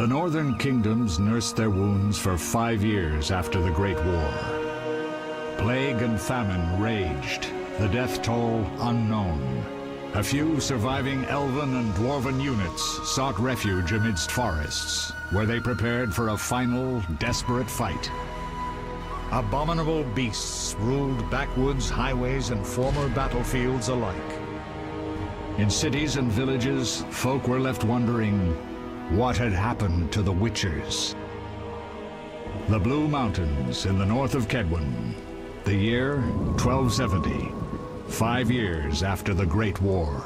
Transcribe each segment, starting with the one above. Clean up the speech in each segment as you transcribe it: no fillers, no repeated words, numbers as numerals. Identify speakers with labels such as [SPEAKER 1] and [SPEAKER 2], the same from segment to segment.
[SPEAKER 1] The northern kingdoms nursed their wounds for 5 years after the Great War. Plague and famine raged, the death toll unknown. A few surviving elven and dwarven units sought refuge amidst forests, where they prepared for a final, desperate fight. Abominable beasts ruled backwoods, highways, and former battlefields alike. In cities and villages, folk were left wondering what had happened to the Witchers. The Blue Mountains in the north of Kedwin. The year 1270, 5 years after the Great War.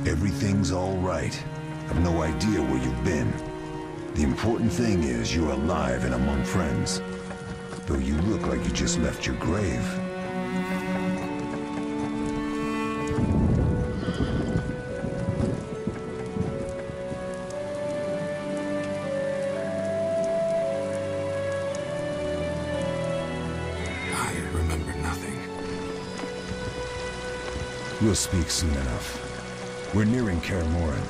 [SPEAKER 2] Everything's all right. I've no idea where you've been. The important thing is you're alive and among friends. Though you look like you just left your grave.
[SPEAKER 3] I remember nothing.
[SPEAKER 2] We'll speak soon enough. We're nearing Kaer Morhen.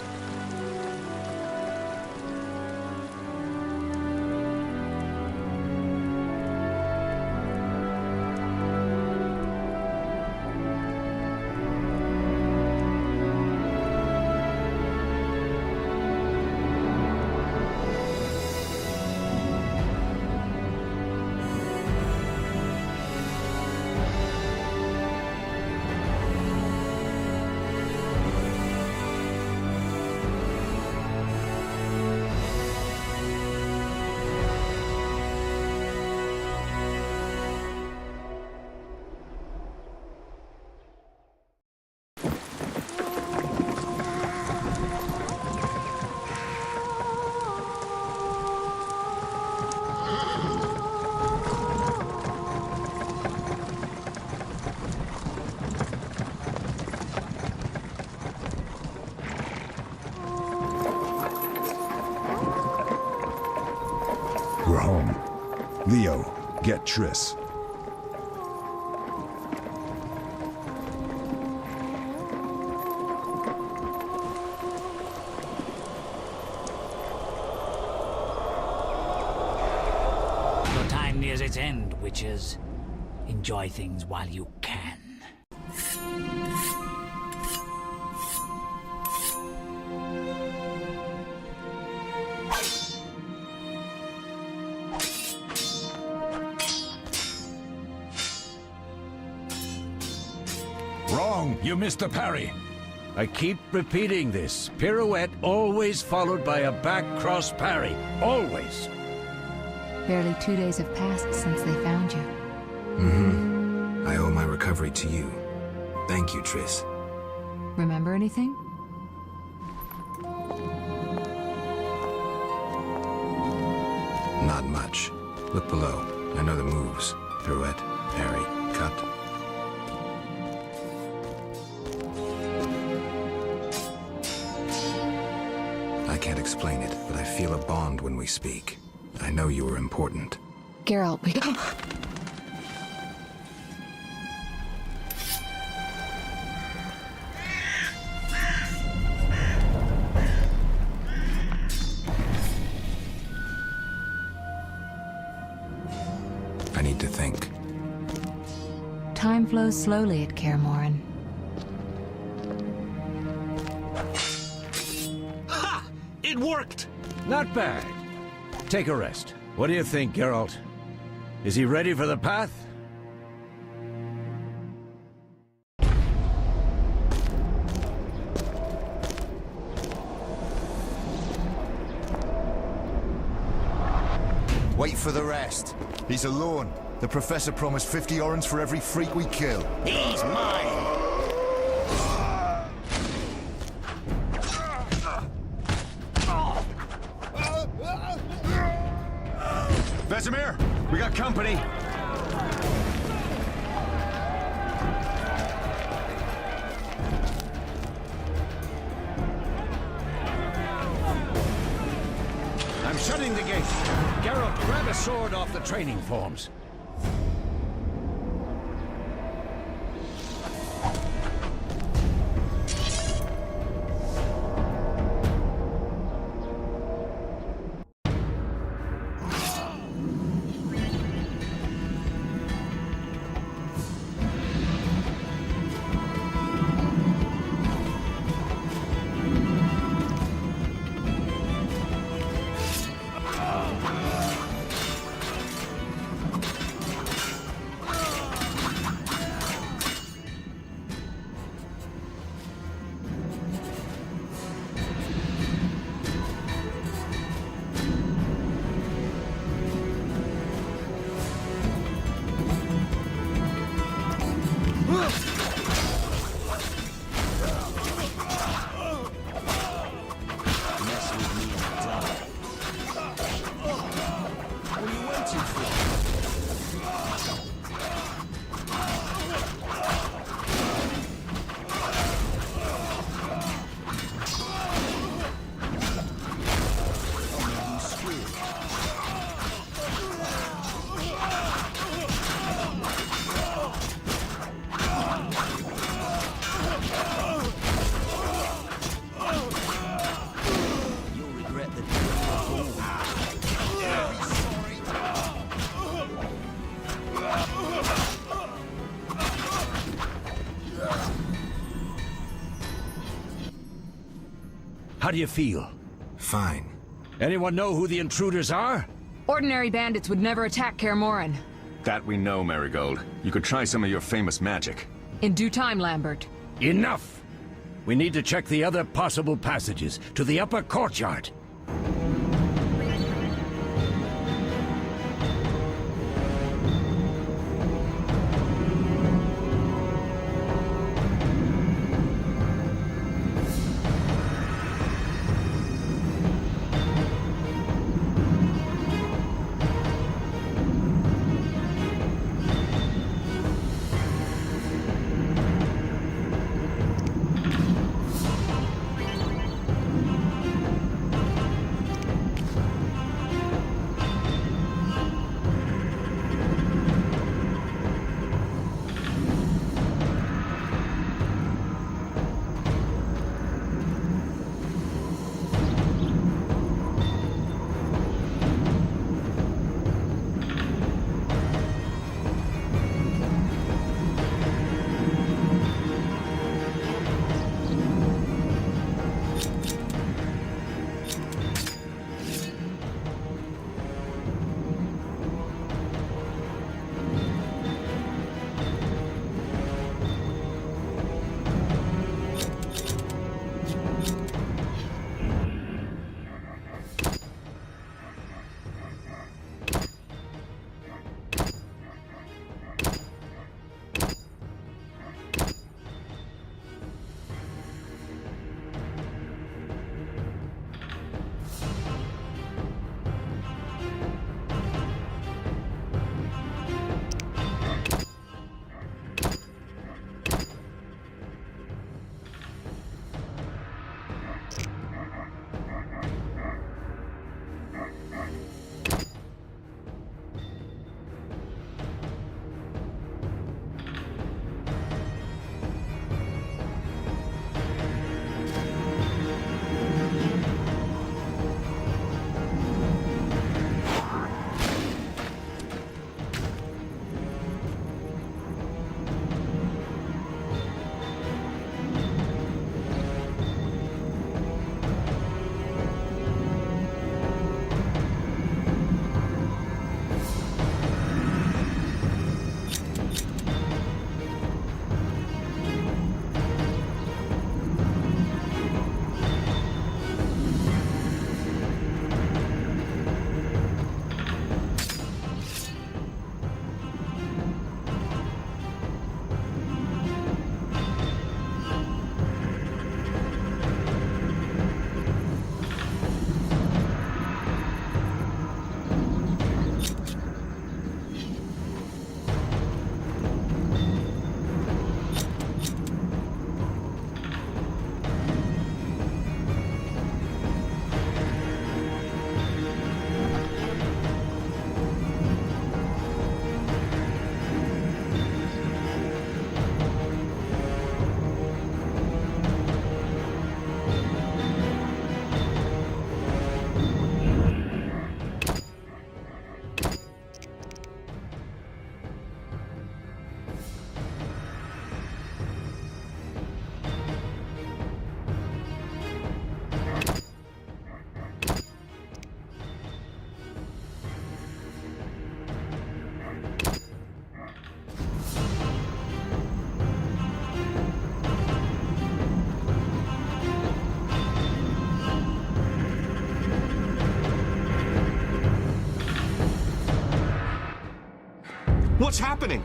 [SPEAKER 2] We're home. Leo, get Triss.
[SPEAKER 4] Your time nears its end, witches. Enjoy things while you can.
[SPEAKER 5] Wrong! You missed the parry! I keep repeating this. Pirouette always followed by a back cross parry. Always!
[SPEAKER 6] Barely 2 days have passed since they found you.
[SPEAKER 3] I owe my recovery to you. Thank you, Triss.
[SPEAKER 6] Remember anything?
[SPEAKER 3] Not much. Look below. I know the moves. Pirouette, parry, cut. I can't explain it, but I feel a bond when we speak. I know you were important.
[SPEAKER 6] Geralt, we go.
[SPEAKER 3] I need to think.
[SPEAKER 6] Time flows slowly at Kaer Morhen.
[SPEAKER 5] It worked! Not bad. Take a rest. What do you think, Geralt? Is he ready for the path?
[SPEAKER 7] Wait for the rest. He's alone. The Professor promised 50 orens for every freak we kill.
[SPEAKER 8] He's mine!
[SPEAKER 7] Vesemir, we got company.
[SPEAKER 5] I'm shutting the gate. Geralt, grab a sword off the training forms. How do you feel?
[SPEAKER 3] Fine.
[SPEAKER 5] Anyone know who the intruders are?
[SPEAKER 6] Ordinary bandits would never attack Kaer Morhen.
[SPEAKER 9] That we know, Marigold. You could try some of your famous magic.
[SPEAKER 6] In due time, Lambert.
[SPEAKER 5] Enough! We need to check the other possible passages to the upper courtyard.
[SPEAKER 9] What's happening?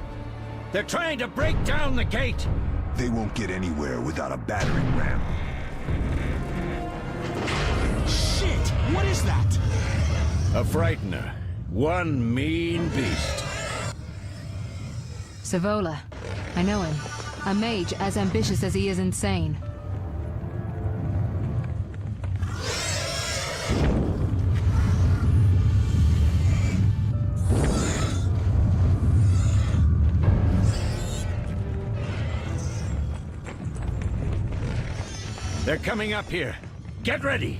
[SPEAKER 5] They're trying to break down the gate!
[SPEAKER 2] They won't get anywhere without a battering ram.
[SPEAKER 8] Shit! What is that?
[SPEAKER 5] A frightener. One mean beast.
[SPEAKER 6] Savola. I know him. A mage as ambitious as he is insane.
[SPEAKER 5] They're coming up here. Get ready!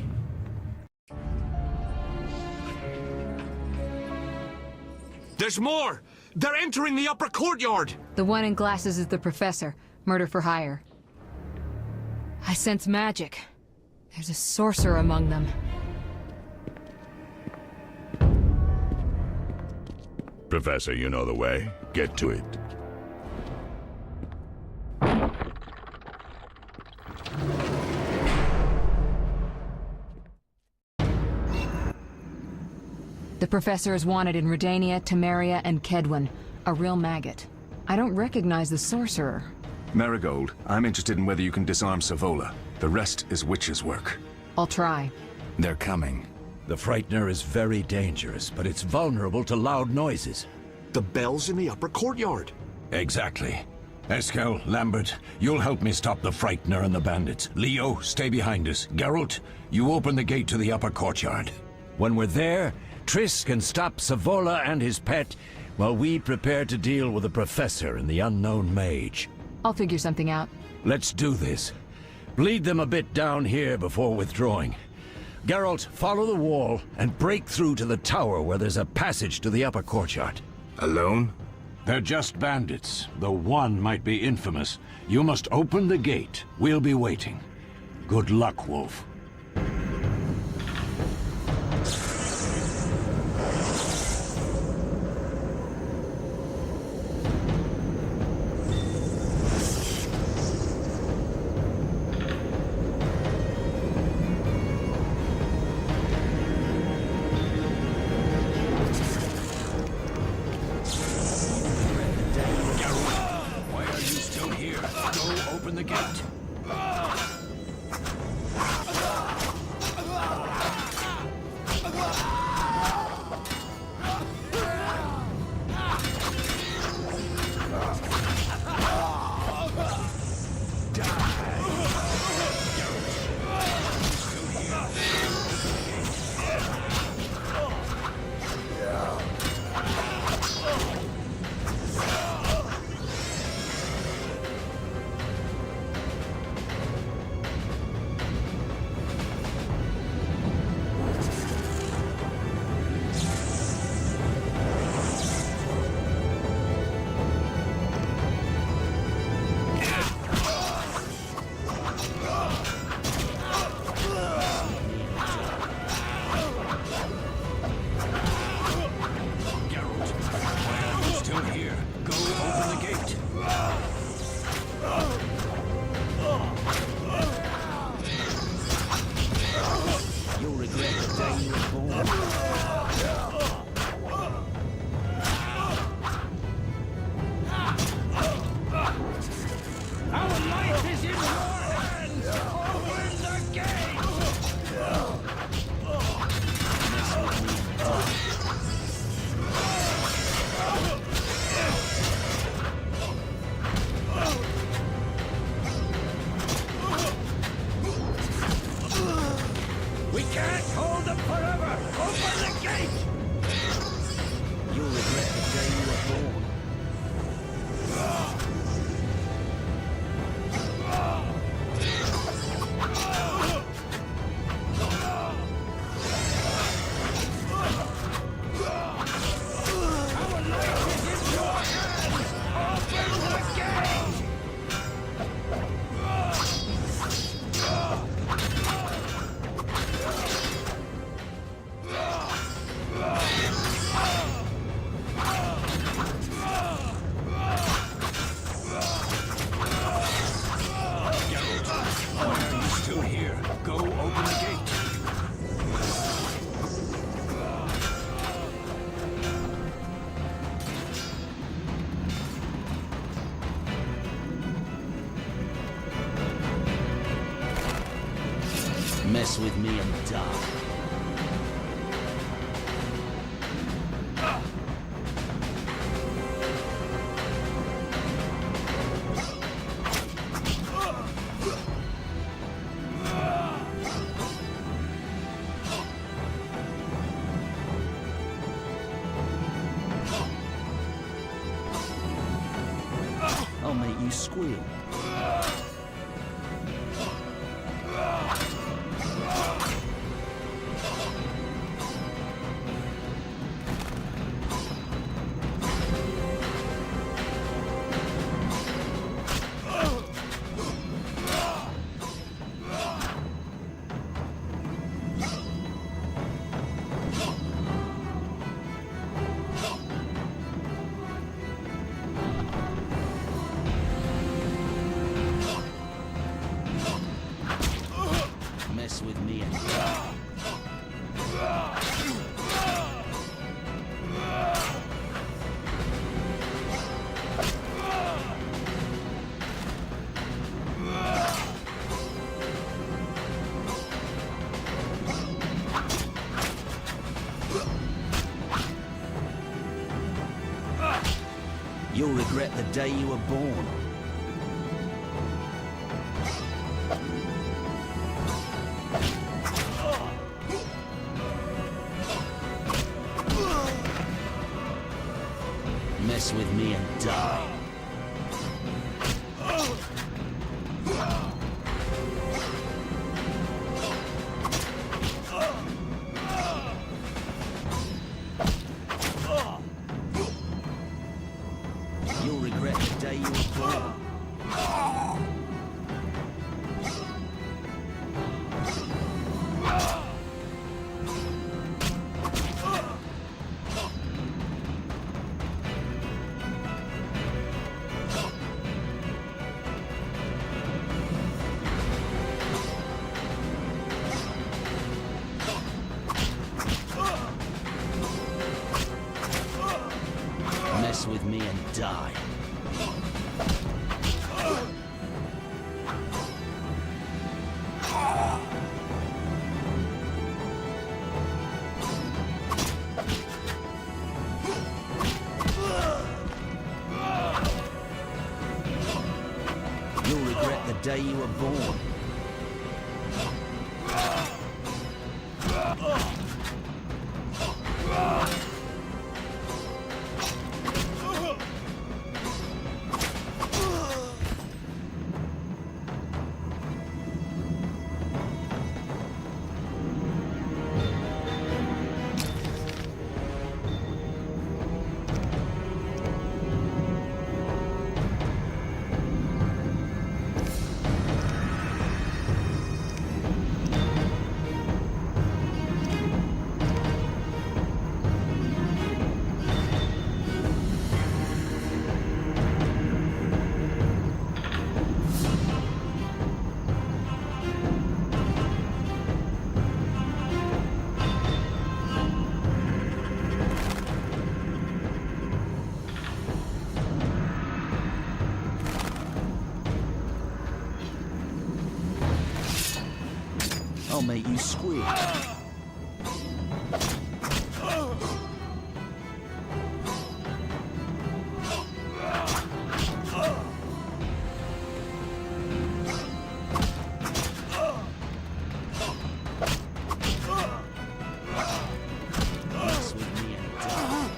[SPEAKER 9] There's more! They're entering the upper courtyard!
[SPEAKER 6] The one in glasses is the professor. Murder for hire. I sense magic. There's a sorcerer among them.
[SPEAKER 1] Professor, you know the way. Get to it.
[SPEAKER 6] The professor is wanted in Redania, Temeria, and Kedwen. A real maggot. I don't recognize the sorcerer.
[SPEAKER 9] Marigold, I'm interested in whether you can disarm Savola. The rest is Witcher's work.
[SPEAKER 6] I'll try.
[SPEAKER 3] They're coming.
[SPEAKER 5] The frightener is very dangerous, but it's vulnerable to loud noises.
[SPEAKER 8] The bell's in the upper courtyard.
[SPEAKER 5] Exactly. Eskel, Lambert, you'll help me stop the frightener and the bandits. Leo, stay behind us. Geralt, you open the gate to the upper courtyard. When we're there, Triss can stop Savola and his pet, while we prepare to deal with the professor and the unknown mage.
[SPEAKER 6] I'll figure something out.
[SPEAKER 5] Let's do this. Bleed them a bit down here before withdrawing. Geralt, follow the wall and break through to the tower where there's a passage to the upper courtyard.
[SPEAKER 3] Alone?
[SPEAKER 5] They're just bandits, though one might be infamous. You must open the gate. We'll be waiting. Good luck, Wolf. Why are you still here? Go open the gate.
[SPEAKER 10] Mess with me and die. I'll make you squeal. Mess with me and die. You'll regret the day you were born. Mess with me and die. You'll regret the day you were born. Mess with me and die. You'll regret the day you were born. I'll make you squeal. Mess with me and die.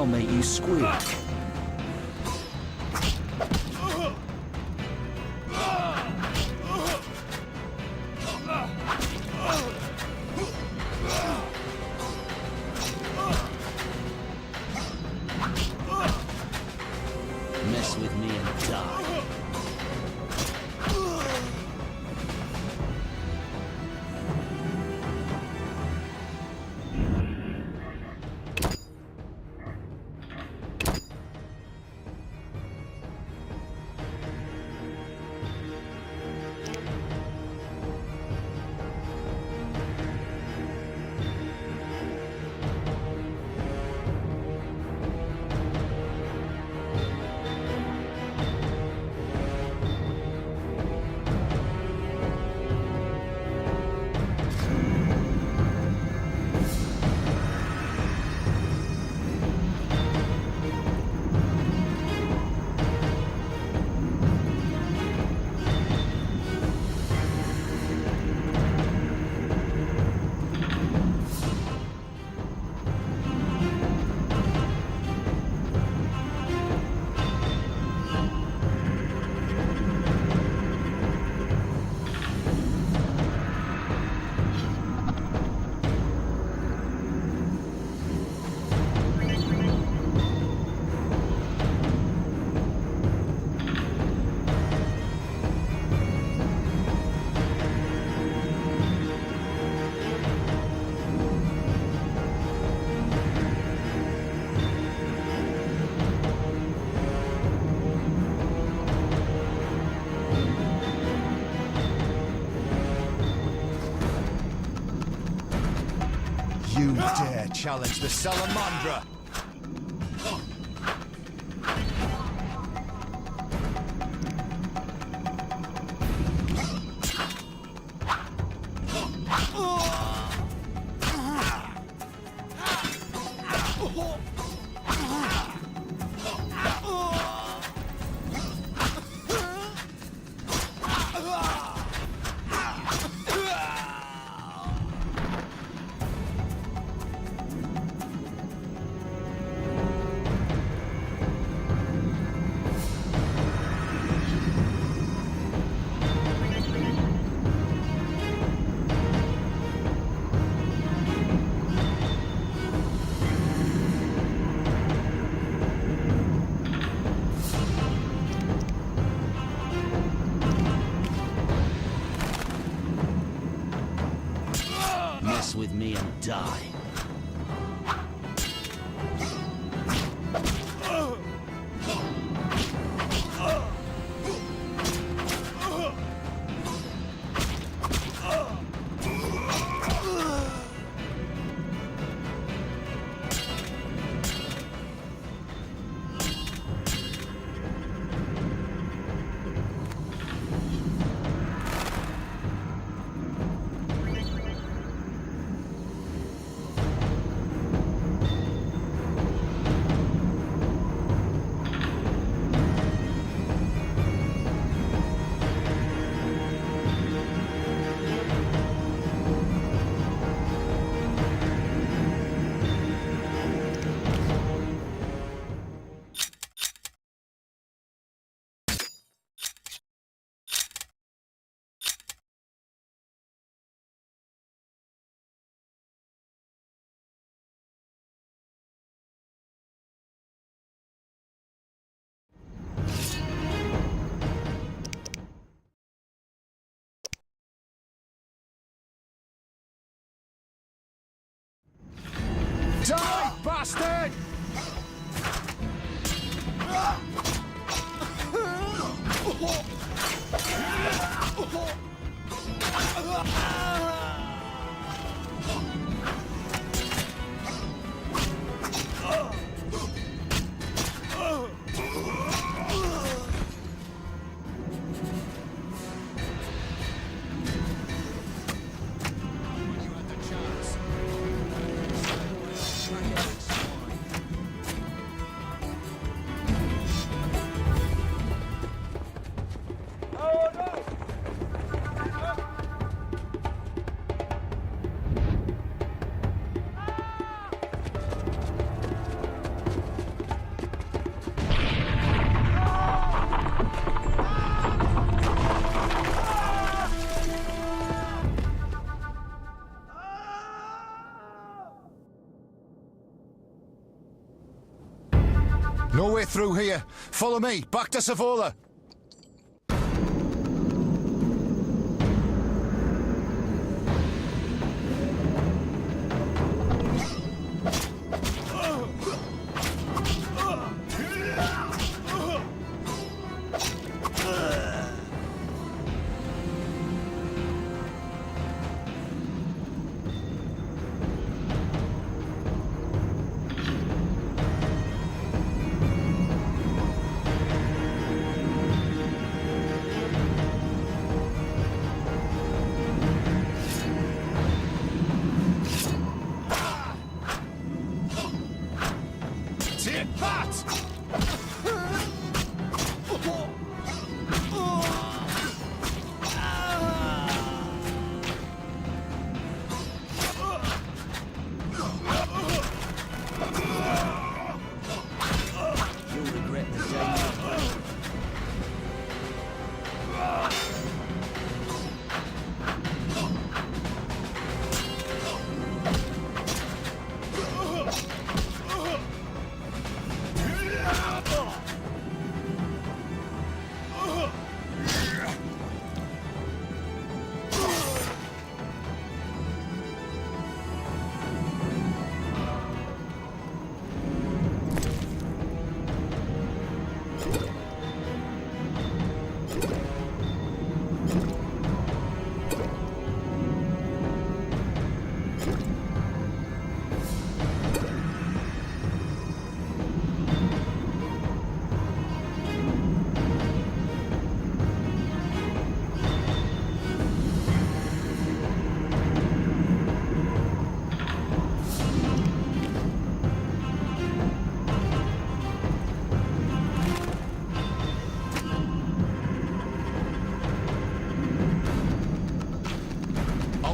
[SPEAKER 10] I'll make you squeal. Mess with me and die.
[SPEAKER 7] You dare challenge the Salamandra!
[SPEAKER 10] Mess with me and die.
[SPEAKER 7] Die, bastard! No way through here. Follow me, back to Savola.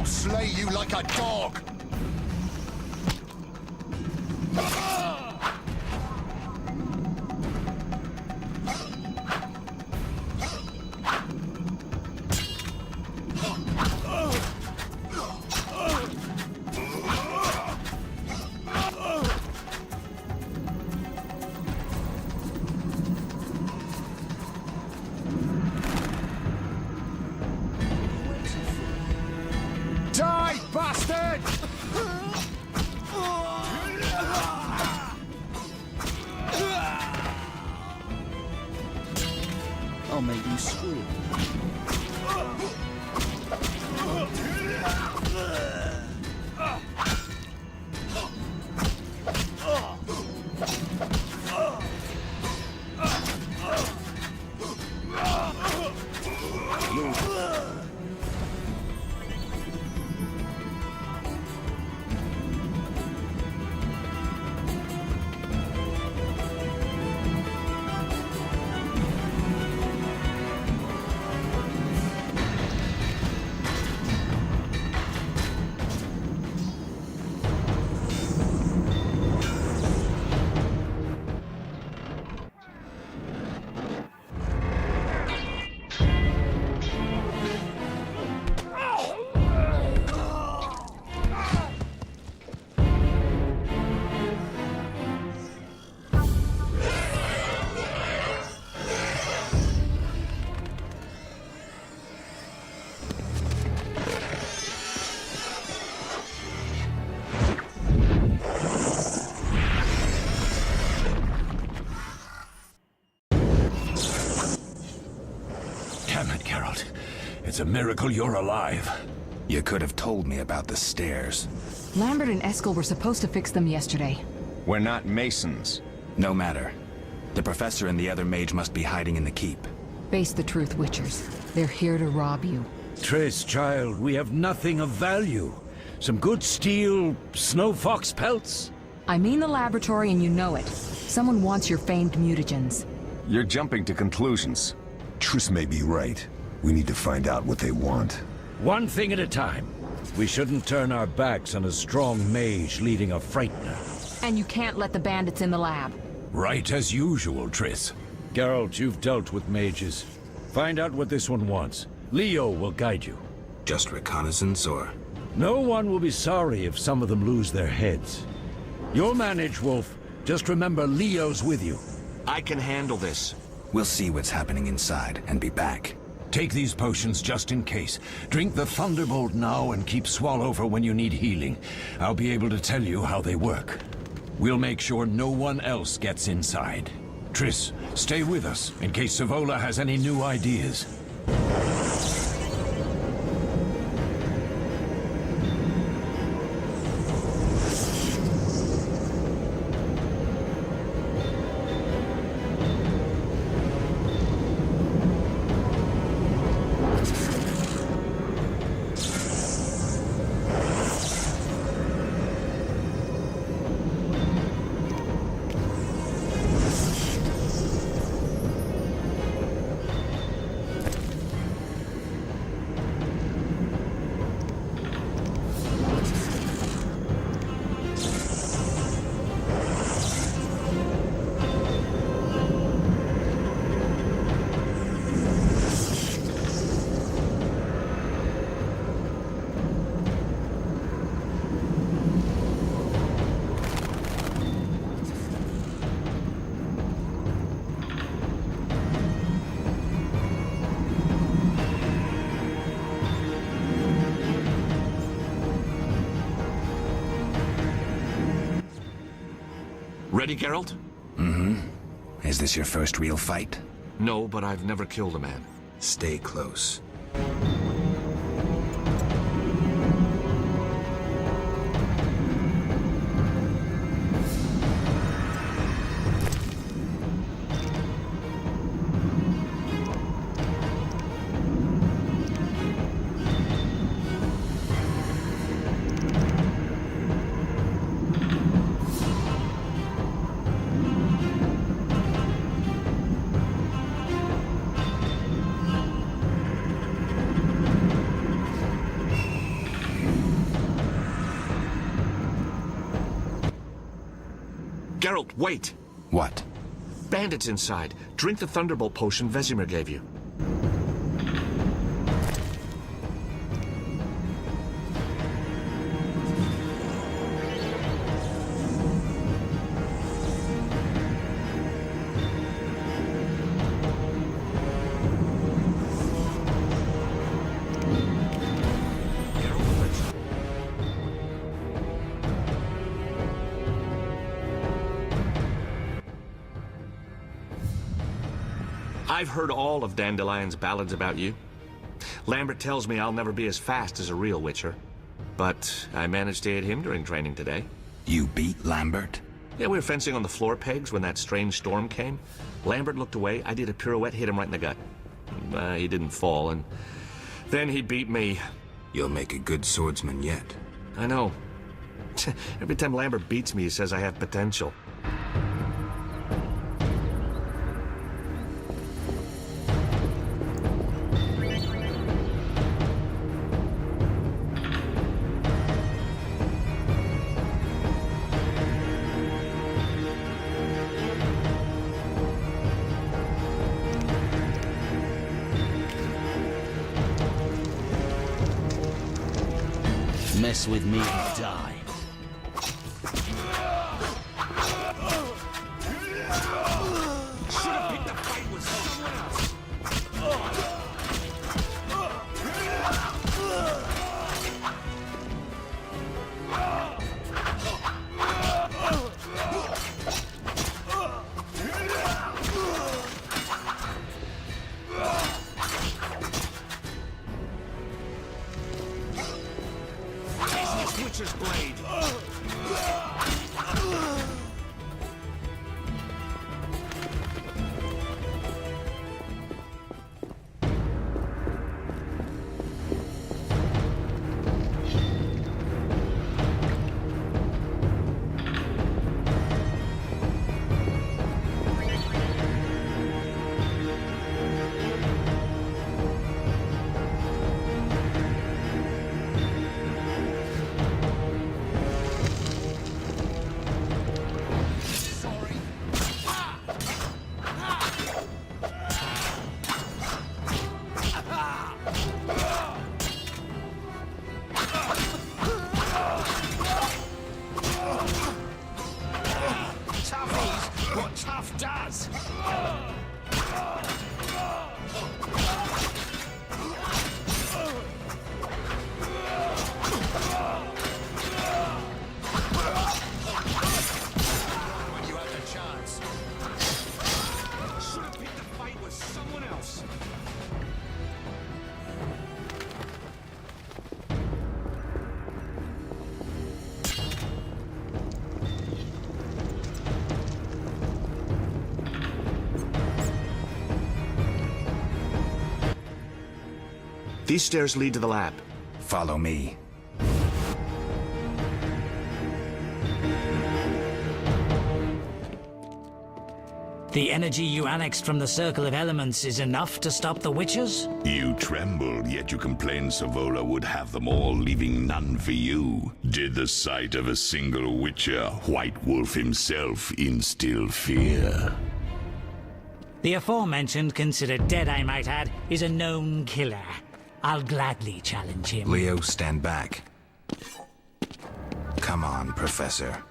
[SPEAKER 7] Slay you like a dog! Die, bastard!
[SPEAKER 10] I'll make you scream.
[SPEAKER 5] Damn it, Geralt. It's a miracle you're alive.
[SPEAKER 3] You could have told me about the stairs.
[SPEAKER 6] Lambert and Eskel were supposed to fix them yesterday.
[SPEAKER 9] We're not masons.
[SPEAKER 3] No matter. The professor and the other mage must be hiding in the keep.
[SPEAKER 6] Face the truth, Witchers. They're here to rob you.
[SPEAKER 5] Triss, child, we have nothing of value. Some good steel, snow fox pelts.
[SPEAKER 6] I mean the laboratory and you know it. Someone wants your famed mutagens.
[SPEAKER 9] You're jumping to conclusions.
[SPEAKER 2] Triss may be right. We need to find out what they want.
[SPEAKER 5] One thing at a time. We shouldn't turn our backs on a strong mage leading a frightener.
[SPEAKER 6] And you can't let the bandits in the lab.
[SPEAKER 5] Right as usual, Triss. Geralt, you've dealt with mages. Find out what this one wants. Leo will guide you.
[SPEAKER 3] Just reconnaissance, or...?
[SPEAKER 5] No one will be sorry if some of them lose their heads. You'll manage, Wolf. Just remember Leo's with you.
[SPEAKER 8] I can handle this.
[SPEAKER 3] We'll see what's happening inside and be back.
[SPEAKER 5] Take these potions just in case. Drink the Thunderbolt now and keep Swallow for when you need healing. I'll be able to tell you how they work. We'll make sure no one else gets inside. Triss, stay with us in case Savola has any new ideas.
[SPEAKER 8] Ready, Geralt?
[SPEAKER 3] Is this your first real fight?
[SPEAKER 8] No, but I've never killed a man.
[SPEAKER 3] Stay close.
[SPEAKER 8] Geralt, wait!
[SPEAKER 3] What?
[SPEAKER 8] Bandits inside. Drink the Thunderbolt potion Vesemir gave you. I've heard all of Dandelion's ballads about you. Lambert tells me I'll never be as fast as a real Witcher. But I managed to hit him during training today.
[SPEAKER 3] You beat Lambert?
[SPEAKER 8] Yeah, we were fencing on the floor pegs when that strange storm came. Lambert looked away, I did a pirouette, hit him right in the gut. He didn't fall, and then he beat me.
[SPEAKER 3] You'll make a good swordsman yet.
[SPEAKER 8] I know. Every time Lambert beats me, he says I have potential.
[SPEAKER 10] Mess with me and die.
[SPEAKER 8] Should have picked the fight with someone else. Witcher's blade. These stairs lead to the lab.
[SPEAKER 3] Follow me.
[SPEAKER 4] The energy you annexed from the Circle of Elements is enough to stop the Witchers?
[SPEAKER 11] You trembled, yet you complained Savola would have them all, leaving none for you. Did the sight of a single Witcher, White Wolf himself, instill fear?
[SPEAKER 4] The aforementioned, considered dead I might add, is a known killer. I'll gladly challenge him.
[SPEAKER 3] Leo, stand back. Come on, Professor.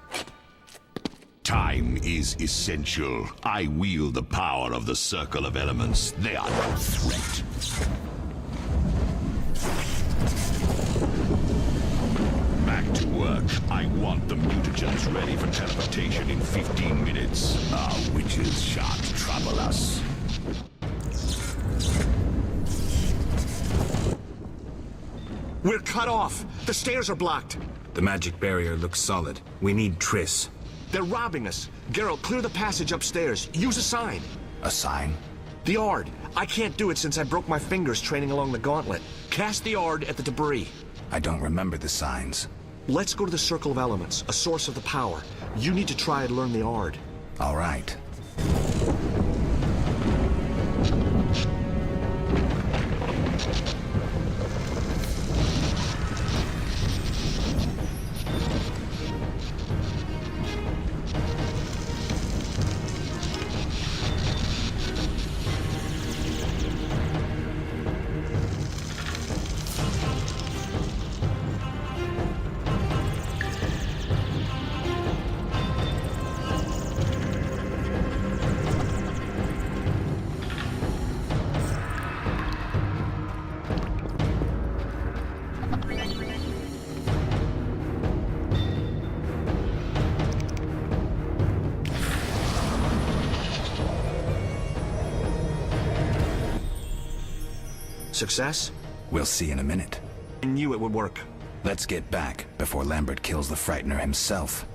[SPEAKER 11] Time is essential. I wield the power of the Circle of Elements. They are no threat. Back to work. I want the mutagens ready for teleportation in 15 minutes. Our witches shan't trouble us.
[SPEAKER 8] We're cut off. The stairs are blocked.
[SPEAKER 3] The magic barrier looks solid. We need Triss.
[SPEAKER 8] They're robbing us. Geralt, clear the passage upstairs. Use a sign.
[SPEAKER 3] A sign?
[SPEAKER 8] The Ard. I can't do it since I broke my fingers training along the gauntlet. Cast the Ard at the debris.
[SPEAKER 3] I don't remember the signs.
[SPEAKER 8] Let's go to the Circle of Elements, a source of the power. You need to try and learn the Ard.
[SPEAKER 3] All right.
[SPEAKER 8] Success?
[SPEAKER 3] We'll see in a minute.
[SPEAKER 8] I knew it would work.
[SPEAKER 3] Let's get back before Lambert kills the Frightener himself.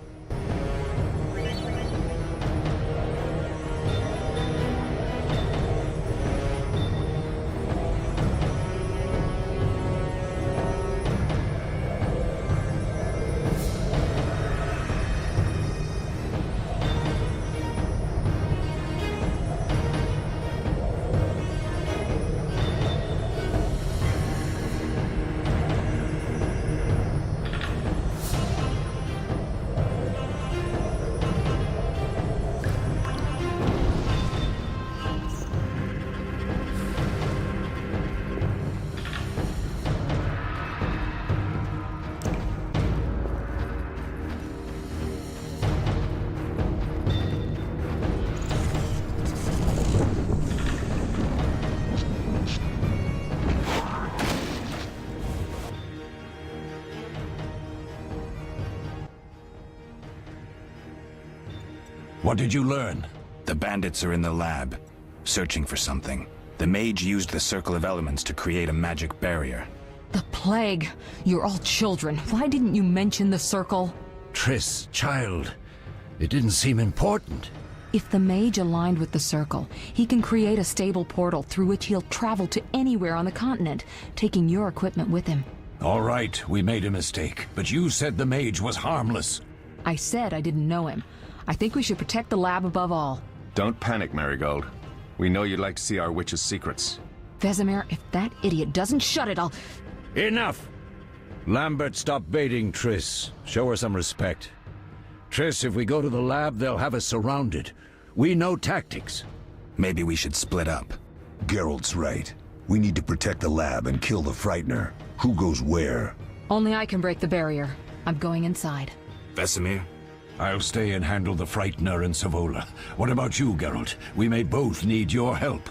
[SPEAKER 5] What did you learn?
[SPEAKER 3] The bandits are in the lab, searching for something. The mage used the Circle of Elements to create a magic barrier.
[SPEAKER 6] The plague! You're all children. Why didn't you mention the circle?
[SPEAKER 5] Triss, child, it didn't seem important.
[SPEAKER 6] If the mage aligned with the circle, he can create a stable portal through which he'll travel to anywhere on the continent, taking your equipment with him.
[SPEAKER 5] All right, we made a mistake, but you said the mage was harmless.
[SPEAKER 6] I said I didn't know him. I think we should protect the lab above all.
[SPEAKER 9] Don't panic, Marigold. We know you'd like to see our witch's secrets.
[SPEAKER 6] Vesemir, if that idiot doesn't shut it, I'll...
[SPEAKER 5] Enough! Lambert, stop baiting Triss. Show her some respect. Triss, if we go to the lab, they'll have us surrounded. We know tactics.
[SPEAKER 3] Maybe we should split up.
[SPEAKER 2] Geralt's right. We need to protect the lab and kill the Frightener. Who goes where?
[SPEAKER 6] Only I can break the barrier. I'm going inside.
[SPEAKER 3] Vesemir?
[SPEAKER 5] I'll stay and handle the Frightener and Savola. What about you, Geralt? We may both need your help.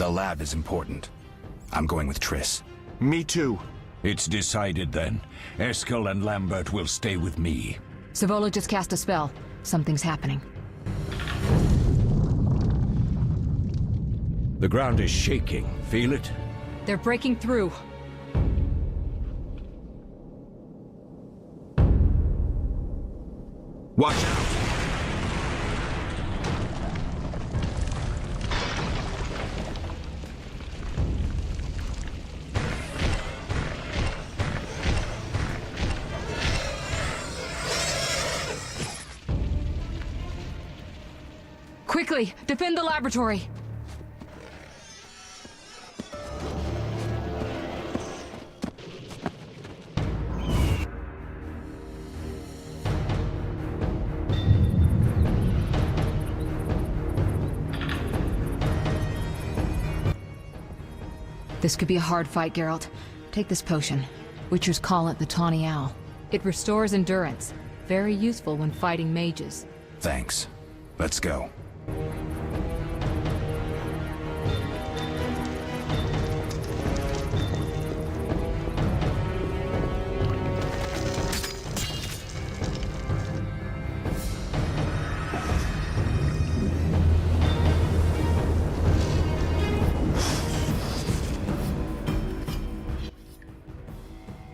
[SPEAKER 3] The lab is important. I'm going with Triss.
[SPEAKER 8] Me too.
[SPEAKER 5] It's decided then. Eskel and Lambert will stay with me.
[SPEAKER 6] Savola just cast a spell. Something's happening.
[SPEAKER 5] The ground is shaking. Feel it?
[SPEAKER 6] They're breaking through.
[SPEAKER 5] Watch out!
[SPEAKER 6] Quickly, defend the laboratory! This could be a hard fight, Geralt. Take this potion. Witchers call it the Tawny Owl. It restores endurance. Very useful when fighting mages.
[SPEAKER 3] Thanks. Let's go.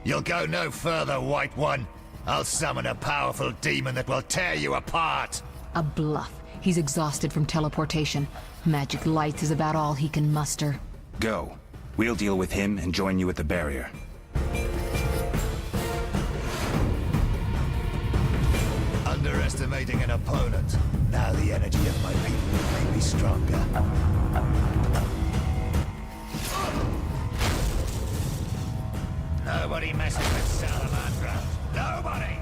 [SPEAKER 7] You'll go no further, White One. I'll summon a powerful demon that will tear you apart.
[SPEAKER 6] A bluff. He's exhausted from teleportation. Magic light is about all he can muster.
[SPEAKER 3] Go. We'll deal with him and join you at the barrier.
[SPEAKER 7] Underestimating an opponent. Now the energy of my people will make me stronger. Nobody messes with Salamandra. Nobody!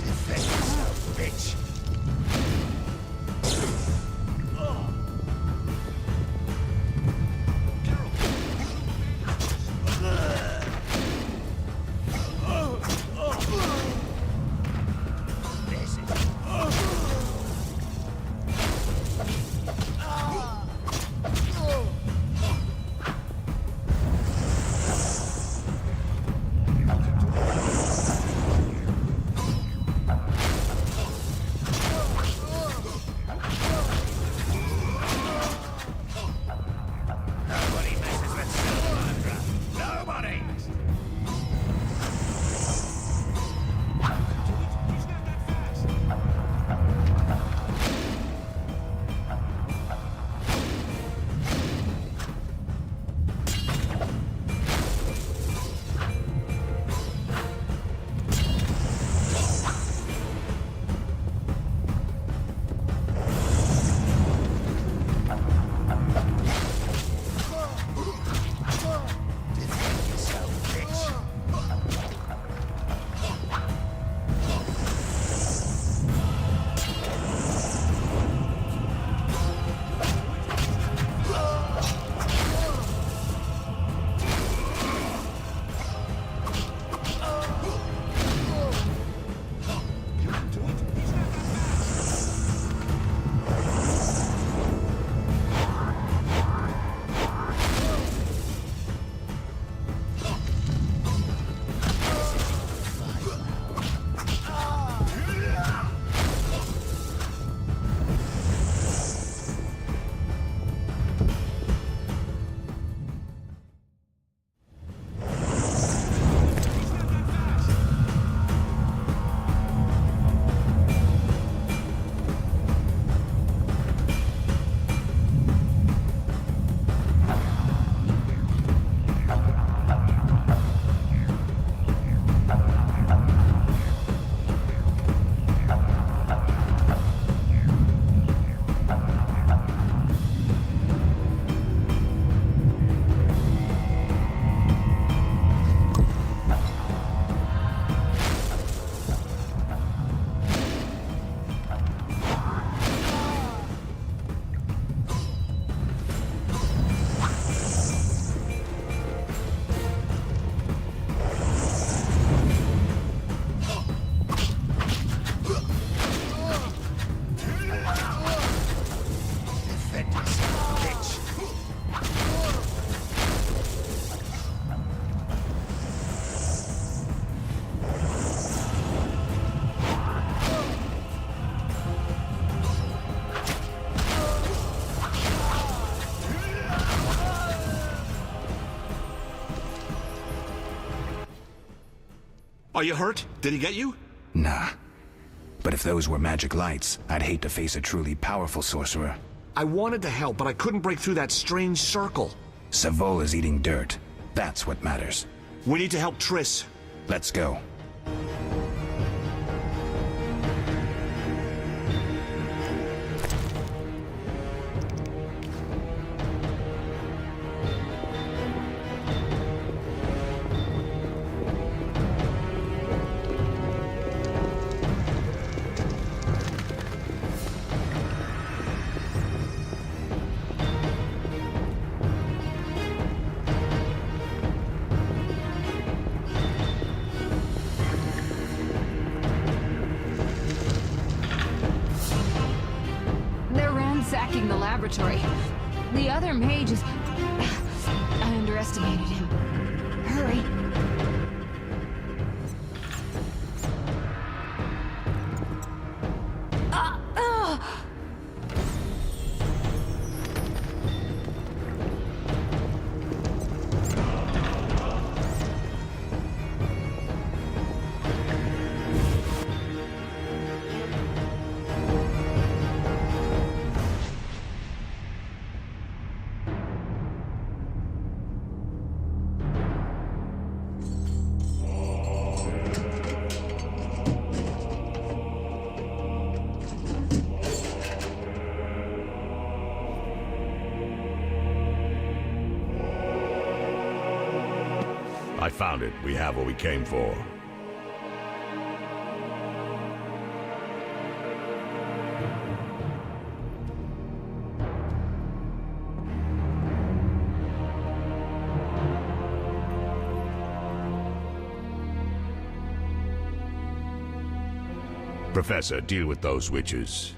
[SPEAKER 7] Defend yourself, bitch. sentence, bitch.
[SPEAKER 8] Are you hurt? Did he get you?
[SPEAKER 3] Nah. But if those were magic lights, I'd hate to face a truly powerful sorcerer.
[SPEAKER 8] I wanted to help, but I couldn't break through that strange circle.
[SPEAKER 3] Savola's eating dirt. That's what matters.
[SPEAKER 8] We need to help Triss.
[SPEAKER 3] Let's go.
[SPEAKER 6] Sacking the laboratory. The other mage is... I underestimated him. Hurry.
[SPEAKER 11] I found it. We have what we came for. Professor, deal with those witches.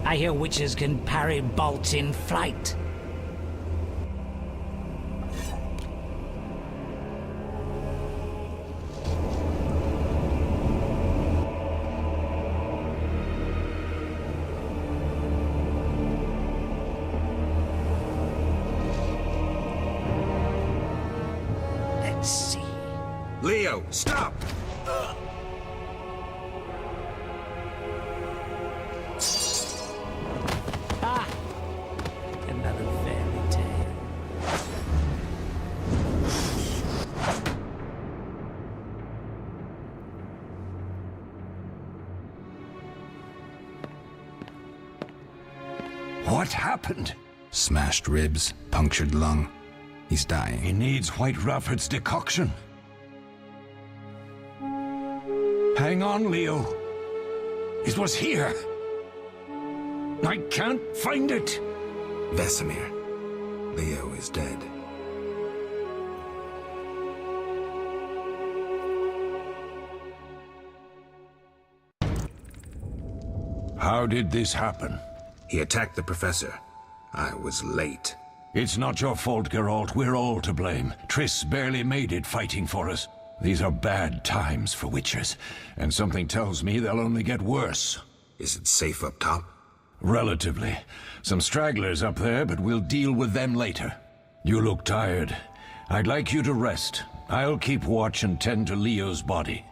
[SPEAKER 4] I hear witches can parry bolts in flight. Let's see.
[SPEAKER 5] Leo, stop!
[SPEAKER 4] Another fairy tale.
[SPEAKER 5] What happened?
[SPEAKER 3] Smashed ribs, punctured lung. He's dying.
[SPEAKER 5] He needs White Rafford's decoction. Hang on, Leo. It was here. I can't find it.
[SPEAKER 3] Vesemir. Leo is dead.
[SPEAKER 5] How did this happen?
[SPEAKER 3] He attacked the professor. I was late.
[SPEAKER 5] It's not your fault, Geralt. We're all to blame. Triss barely made it fighting for us. These are bad times for witchers, and something tells me they'll only get worse.
[SPEAKER 3] Is it safe up top?
[SPEAKER 5] Relatively. Some stragglers up there, but we'll deal with them later. You look tired. I'd like you to rest. I'll keep watch and tend to Leo's body.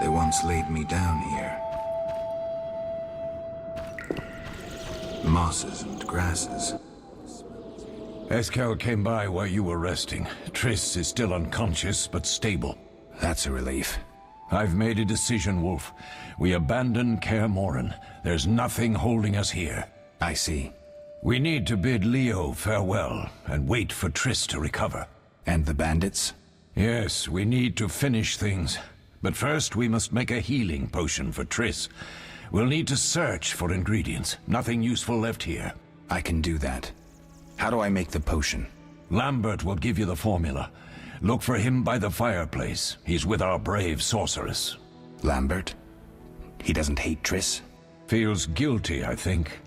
[SPEAKER 3] They once laid me down here. Mosses and grasses.
[SPEAKER 5] Eskel came by while you were resting. Triss is still unconscious, but stable.
[SPEAKER 3] That's a relief.
[SPEAKER 5] I've made a decision, Wolf. We abandon Kaer Morhen. There's nothing holding us here.
[SPEAKER 3] I see.
[SPEAKER 5] We need to bid Leo farewell and wait for Triss to recover.
[SPEAKER 3] And the bandits?
[SPEAKER 5] Yes, we need to finish things. But first we must make a healing potion for Triss. We'll need to search for ingredients. Nothing useful left here.
[SPEAKER 3] I can do that. How do I make the potion?
[SPEAKER 5] Lambert will give you the formula. Look for him by the fireplace. He's with our brave sorceress.
[SPEAKER 3] Lambert? He doesn't hate Triss?
[SPEAKER 5] Feels guilty, I think.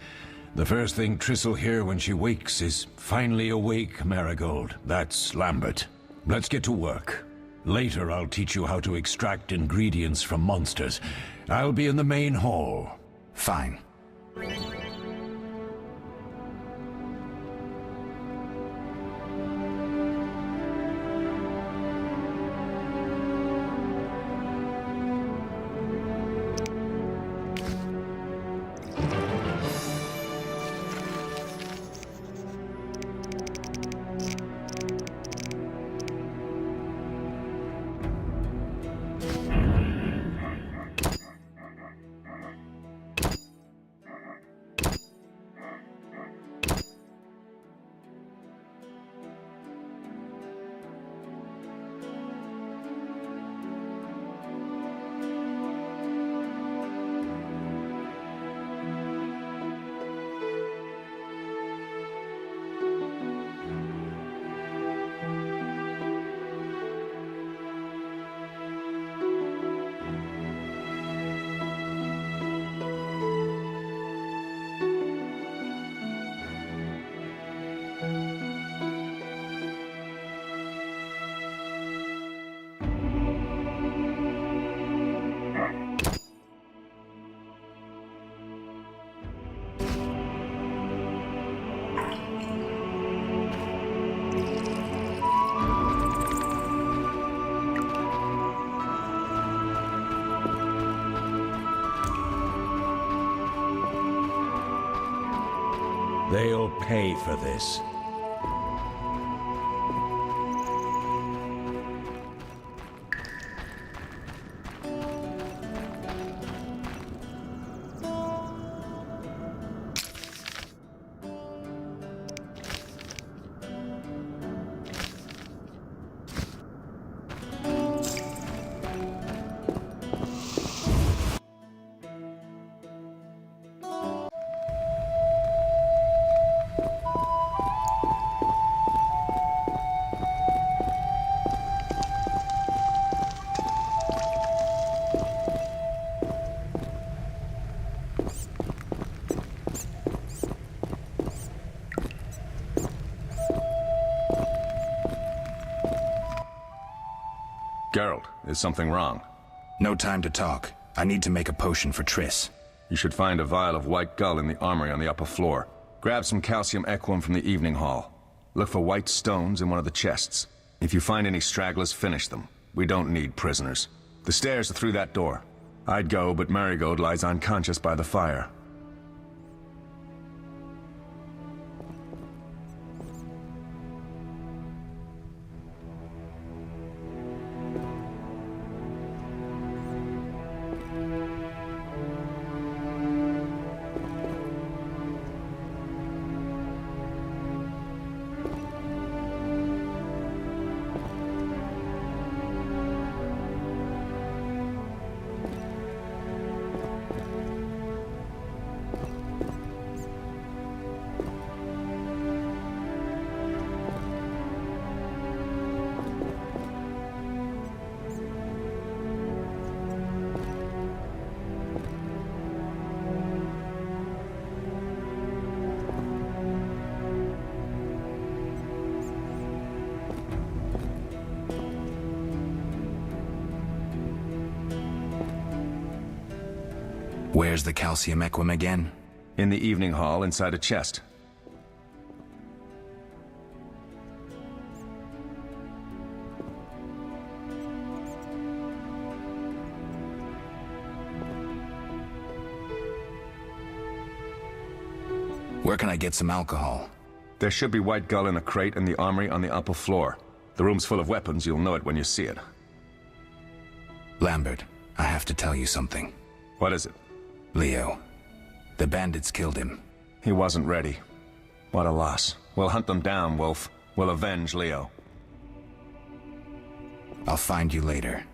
[SPEAKER 5] The first thing Triss will hear when she wakes is, "Finally awake, Marigold." That's Lambert. Let's get to work. Later I'll teach you how to extract ingredients from monsters. I'll be in the main hall.
[SPEAKER 3] Fine.
[SPEAKER 5] They'll pay for this.
[SPEAKER 9] Geralt, is something wrong?
[SPEAKER 3] No time to talk. I need to make a potion for Triss.
[SPEAKER 9] You should find a vial of white gull in the armory on the upper floor. Grab some calcium equum from the evening hall. Look for white stones in one of the chests. If you find any stragglers, finish them. We don't need prisoners. The stairs are through that door. I'd go, but Marigold lies unconscious by the fire.
[SPEAKER 3] Where's the calcium equum again?
[SPEAKER 9] In the evening hall, inside a chest.
[SPEAKER 3] Where can I get some alcohol?
[SPEAKER 9] There should be White Gull in a crate in the armory on the upper floor. The room's full of weapons, you'll know it when you see it.
[SPEAKER 3] Lambert, I have to tell you something.
[SPEAKER 9] What is it?
[SPEAKER 3] Leo. The bandits killed him.
[SPEAKER 9] He wasn't ready. What a loss. We'll hunt them down, Wolf. We'll avenge Leo.
[SPEAKER 3] I'll find you later.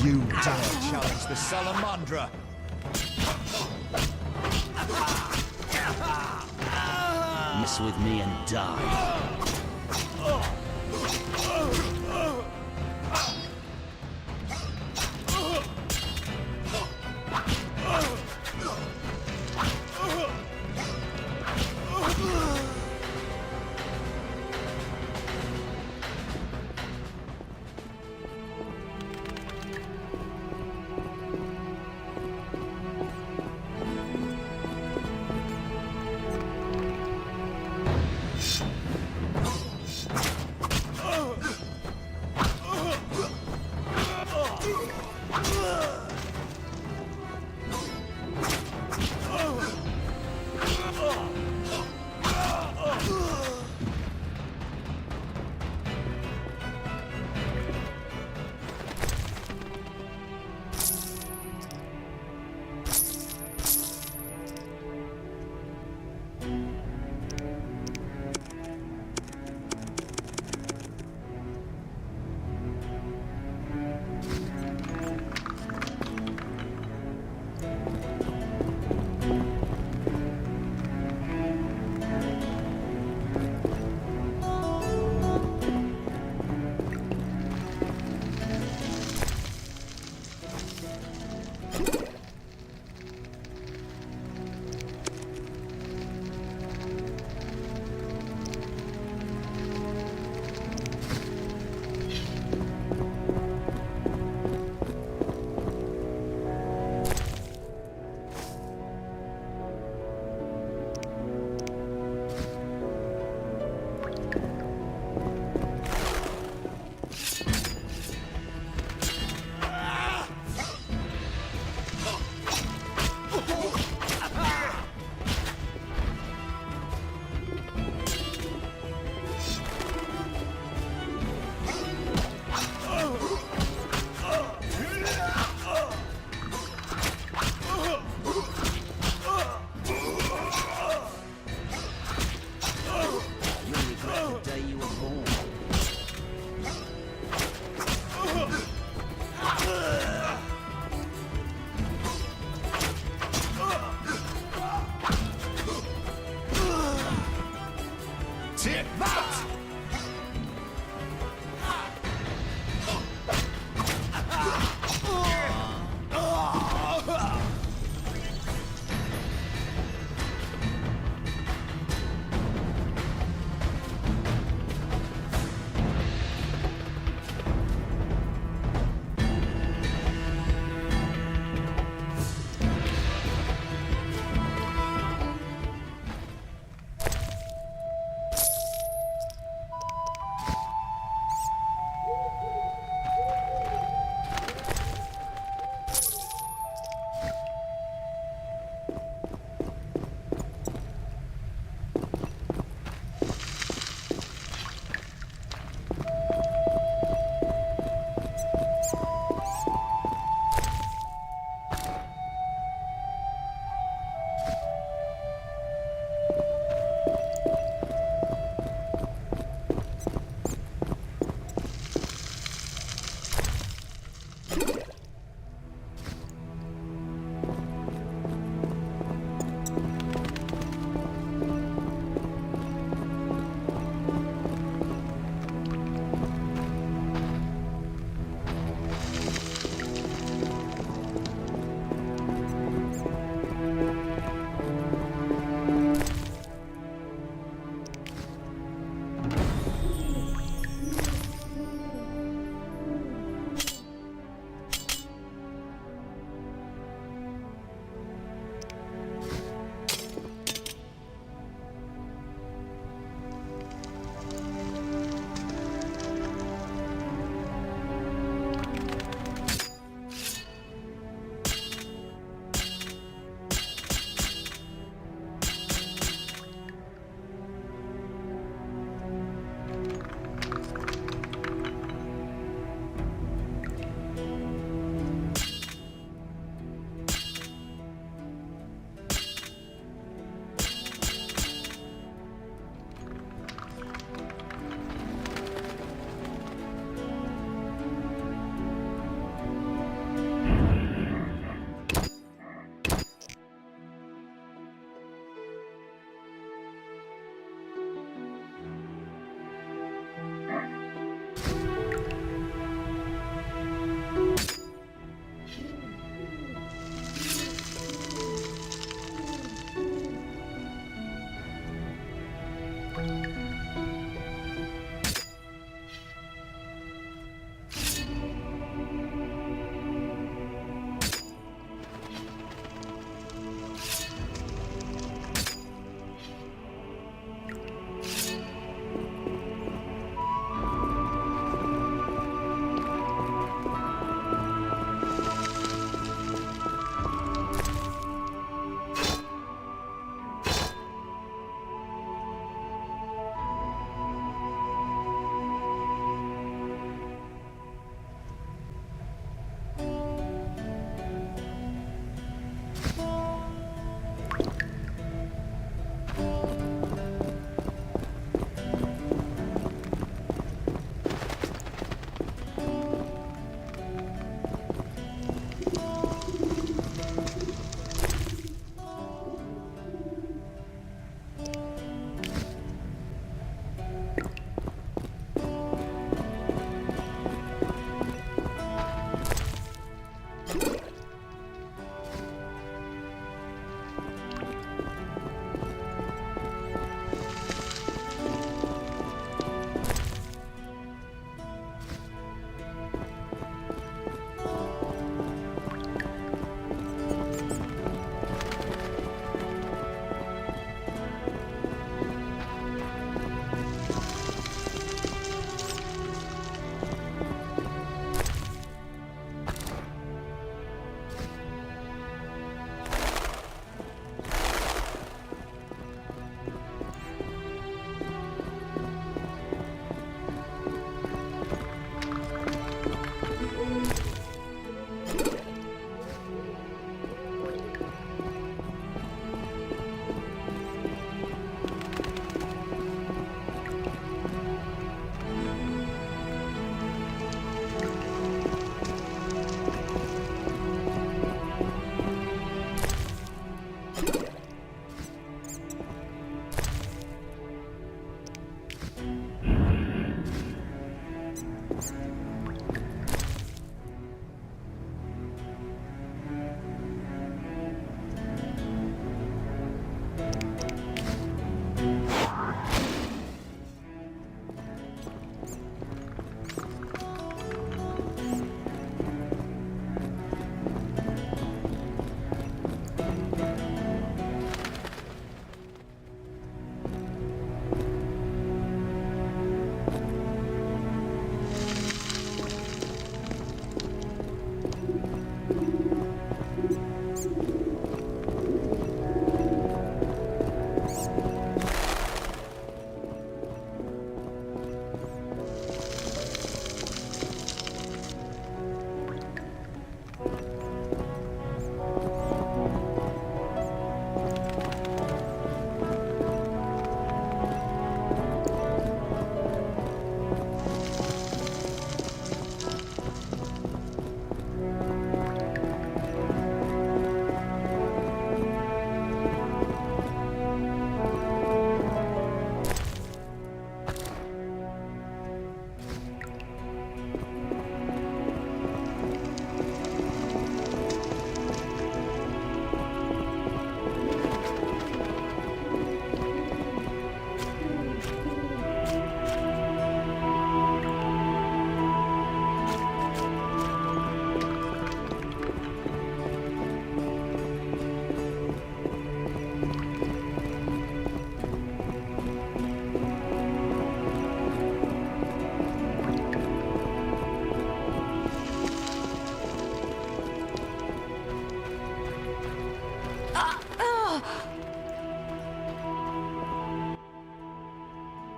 [SPEAKER 7] You dare challenge the Salamandra!
[SPEAKER 10] Mess with me and die.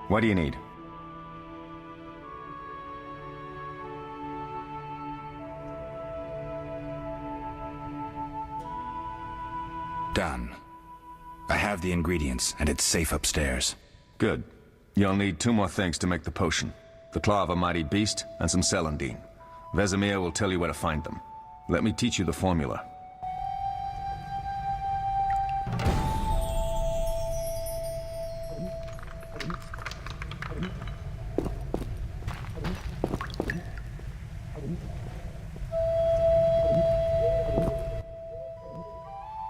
[SPEAKER 9] What do you need?
[SPEAKER 3] Done. I have the ingredients, and it's safe upstairs.
[SPEAKER 9] Good. You'll need 2 more things to make the potion. The claw of a mighty beast, and some celandine. Vesemir will tell you where to find them. Let me teach you the formula.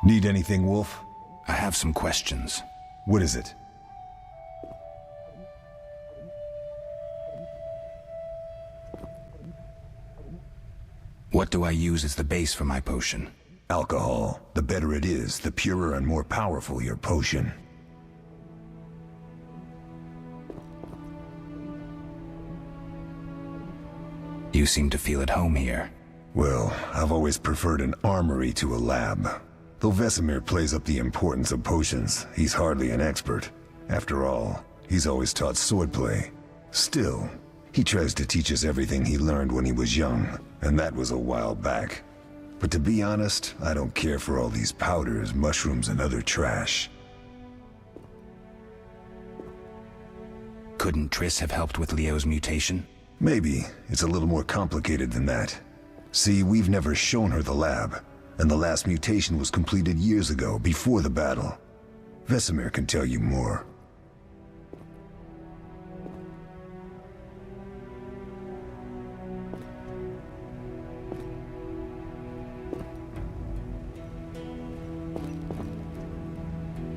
[SPEAKER 2] Need anything, Wolf?
[SPEAKER 3] I have some questions.
[SPEAKER 2] What is it?
[SPEAKER 3] What do I use as the base for my potion?
[SPEAKER 2] Alcohol. The better it is, the purer and more powerful your potion.
[SPEAKER 3] You seem to feel at home here.
[SPEAKER 2] Well, I've always preferred an armory to a lab. Though Vesemir plays up the importance of potions, he's hardly an expert. After all, he's always taught swordplay. Still, he tries to teach us everything he learned when he was young, and that was a while back. But to be honest, I don't care for all these powders, mushrooms, and other trash.
[SPEAKER 3] Couldn't Triss have helped with Leo's mutation?
[SPEAKER 2] Maybe. It's a little more complicated than that. See, we've never shown her the lab, and the last mutation was completed years ago, before the battle. Vesemir can tell you more.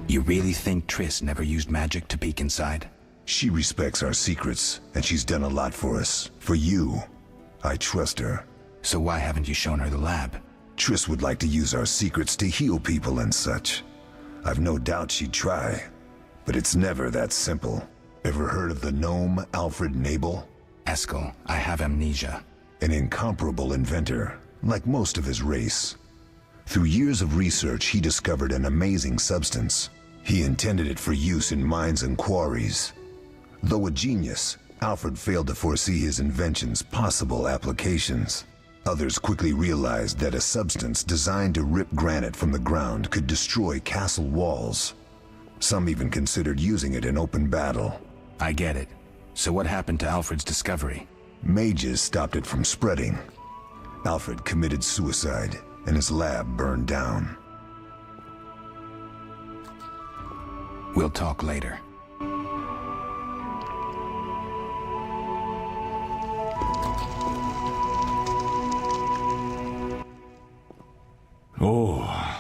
[SPEAKER 3] You really think Triss never used magic to peek inside?
[SPEAKER 2] She respects our secrets, and she's done a lot for us. For you. I trust her.
[SPEAKER 3] So why haven't you shown her the lab?
[SPEAKER 2] Triss would like to use our secrets to heal people and such. I've no doubt she'd try. But it's never that simple. Ever heard of the gnome Alfred Nabel?
[SPEAKER 3] Eskel, I have amnesia.
[SPEAKER 2] An incomparable inventor, like most of his race. Through years of research, he discovered an amazing substance. He intended it for use in mines and quarries. Though a genius, Alfred failed to foresee his invention's possible applications. Others quickly realized that a substance designed to rip granite from the ground could destroy castle walls. Some even considered using it in open battle.
[SPEAKER 3] I get it. So what happened to Alfred's discovery?
[SPEAKER 2] Mages stopped it from spreading. Alfred committed suicide, and his lab burned down.
[SPEAKER 3] We'll talk later.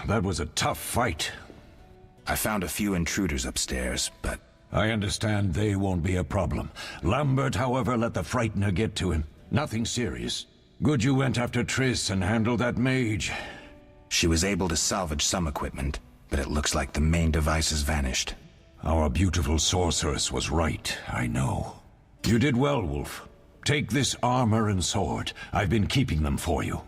[SPEAKER 5] that was a tough fight.
[SPEAKER 3] I found a few intruders upstairs, but...
[SPEAKER 5] I understand they won't be a problem. Lambert, however, let the Frightener get to him. Nothing serious. Good you went after Triss and handled that mage.
[SPEAKER 3] She was able to salvage some equipment, but it looks like the main device has vanished.
[SPEAKER 5] Our beautiful sorceress was right, I know. You did well, Wolf. Take this armor and sword. I've been keeping them for you.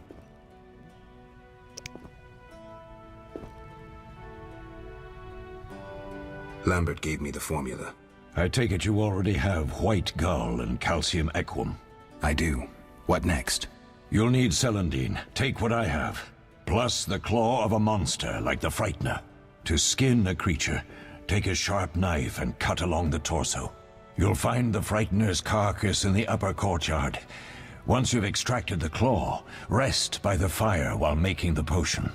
[SPEAKER 3] Lambert gave me the formula.
[SPEAKER 5] I take it you already have white gull and calcium equum.
[SPEAKER 3] I do. What next?
[SPEAKER 5] You'll need celandine. Take what I have. Plus the claw of a monster like the Frightener. To skin a creature, take a sharp knife and cut along the torso. You'll find the Frightener's carcass in the upper courtyard. Once you've extracted the claw, rest by the fire while making the potion.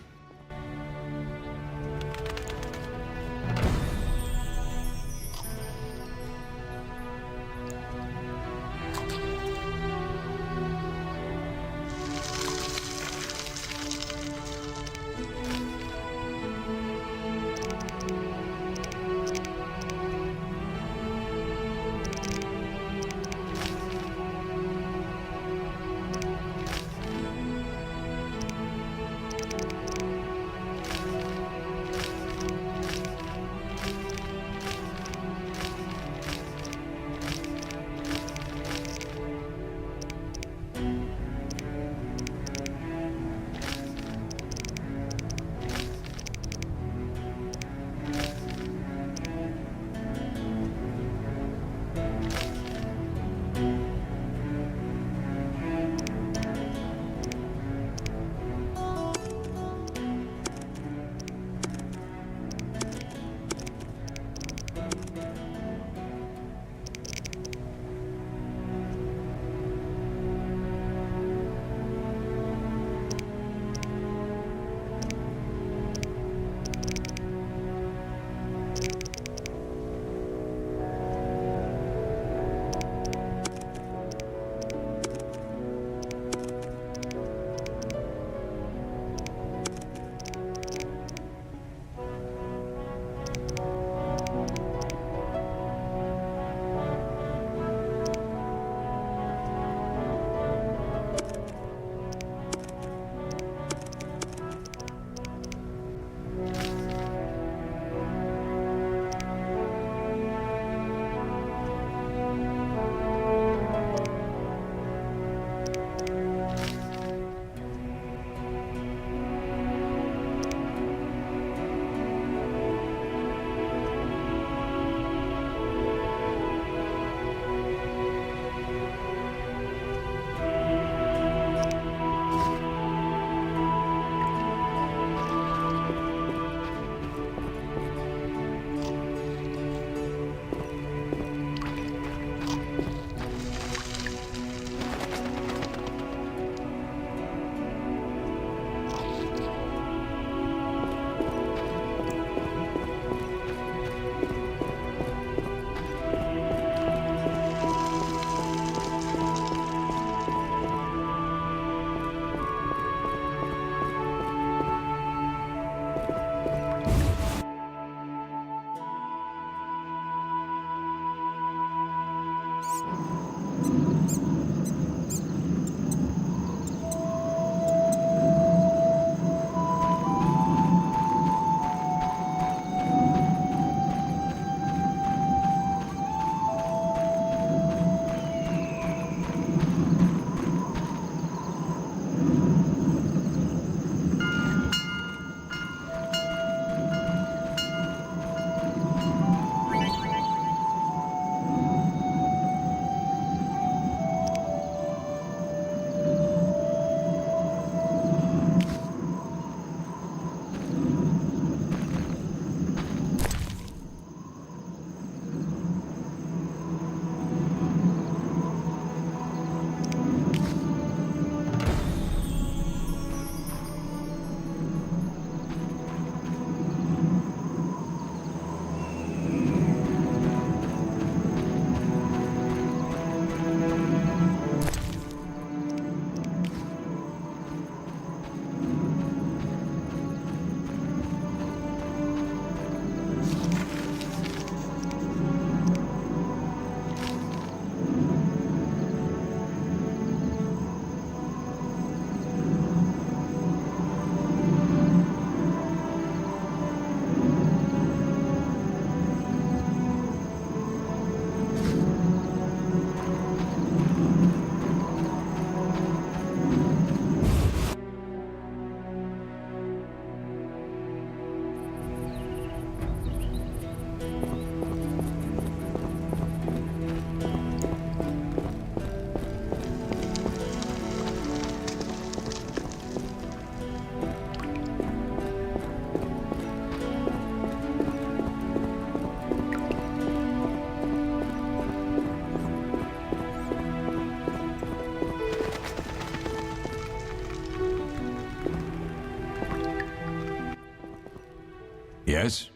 [SPEAKER 5] Yes?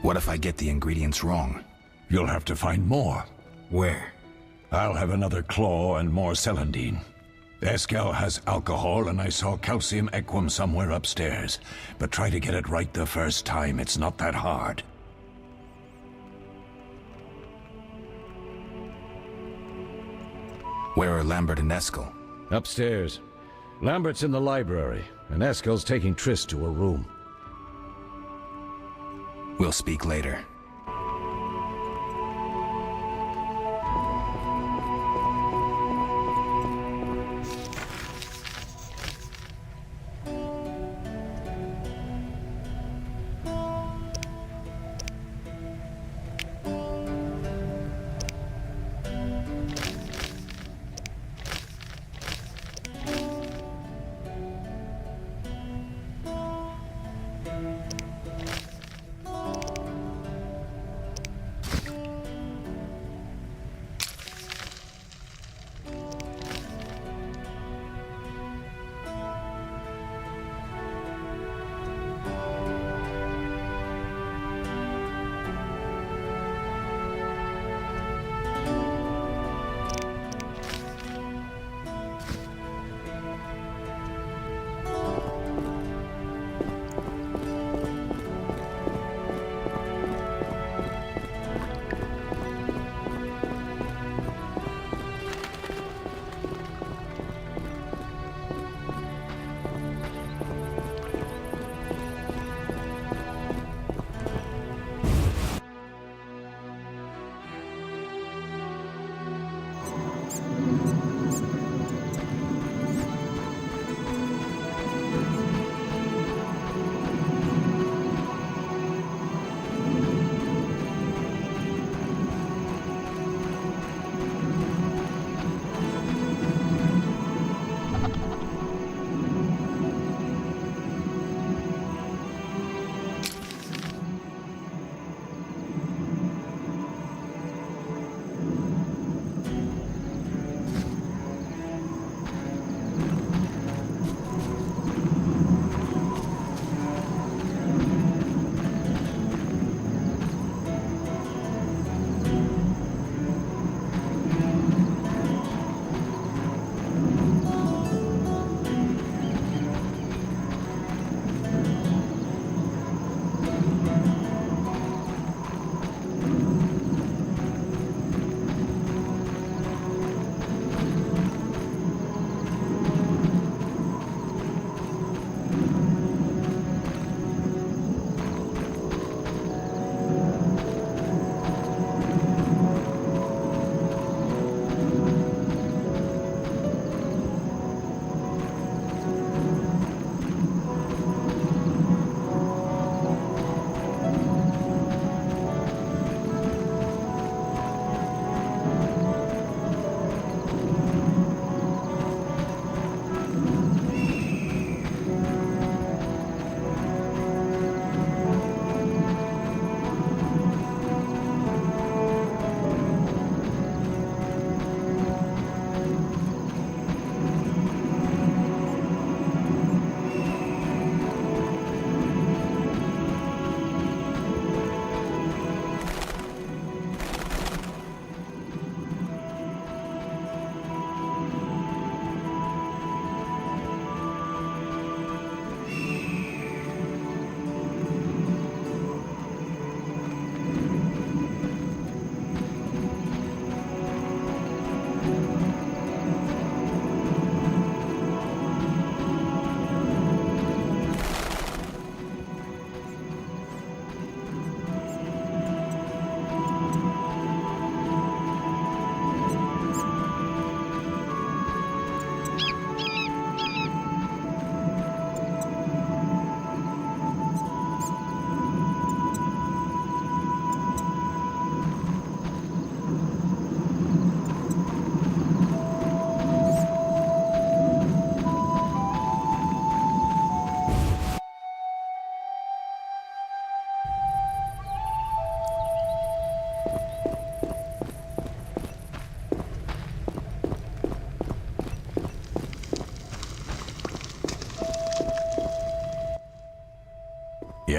[SPEAKER 3] What if I get the ingredients wrong?
[SPEAKER 5] You'll have to find more.
[SPEAKER 3] Where?
[SPEAKER 5] I'll have another claw and more celandine. Eskel has alcohol, and I saw calcium equum somewhere upstairs. But try to get it right the first time. It's not that hard.
[SPEAKER 3] Where are Lambert and Eskel?
[SPEAKER 12] Upstairs. Lambert's in the library, and Eskel's taking Triss to her room.
[SPEAKER 3] We'll speak later.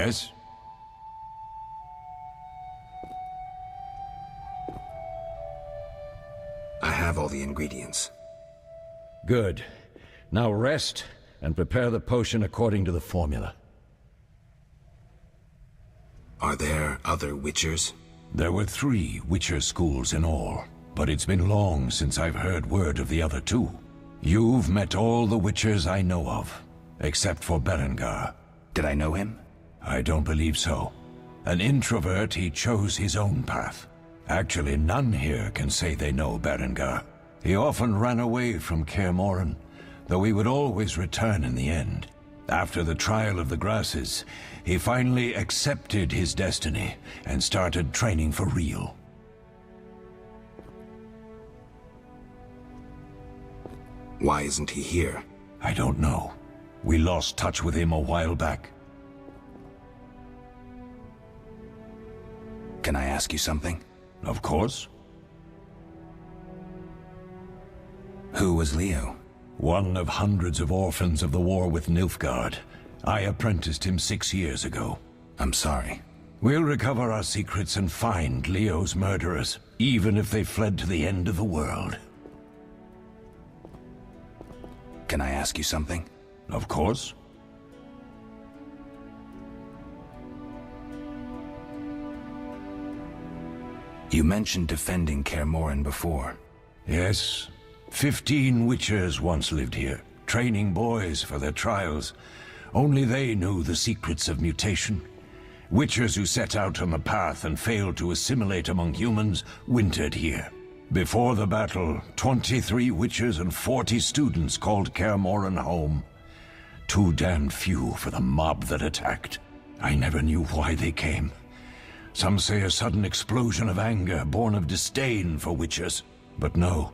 [SPEAKER 5] Yes?
[SPEAKER 3] I have all the ingredients.
[SPEAKER 12] Good. Now rest and prepare the potion according to the formula.
[SPEAKER 3] Are there other Witchers?
[SPEAKER 5] There were 3 Witcher schools in all, but it's been long since I've heard word of the other 2. You've met all the Witchers I know of, except for Berengar.
[SPEAKER 3] Did I know him?
[SPEAKER 5] I don't believe so. An introvert, he chose his own path. Actually, none here can say they know Berengar. He often ran away from Kaer Morhen, though he would always return in the end. After the trial of the grasses, he finally accepted his destiny and started training for real.
[SPEAKER 3] Why isn't he here?
[SPEAKER 5] I don't know. We lost touch with him a while back.
[SPEAKER 3] Can I ask you something?
[SPEAKER 5] Of course.
[SPEAKER 3] Who was Leo?
[SPEAKER 5] One of hundreds of orphans of the war with Nilfgaard. I apprenticed him 6 years ago.
[SPEAKER 3] I'm sorry.
[SPEAKER 5] We'll recover our secrets and find Leo's murderers, even if they fled to the end of the world.
[SPEAKER 3] Can I ask you something?
[SPEAKER 5] Of course.
[SPEAKER 3] You mentioned defending Kaer Morhen before.
[SPEAKER 5] Yes. 15 Witchers once lived here, training boys for their trials. Only they knew the secrets of mutation. Witchers who set out on the path and failed to assimilate among humans wintered here. Before the battle, 23 Witchers and 40 students called Kaer Morhen home. Too damned few for the mob that attacked. I never knew why they came. Some say a sudden explosion of anger born of disdain for Witchers. But no.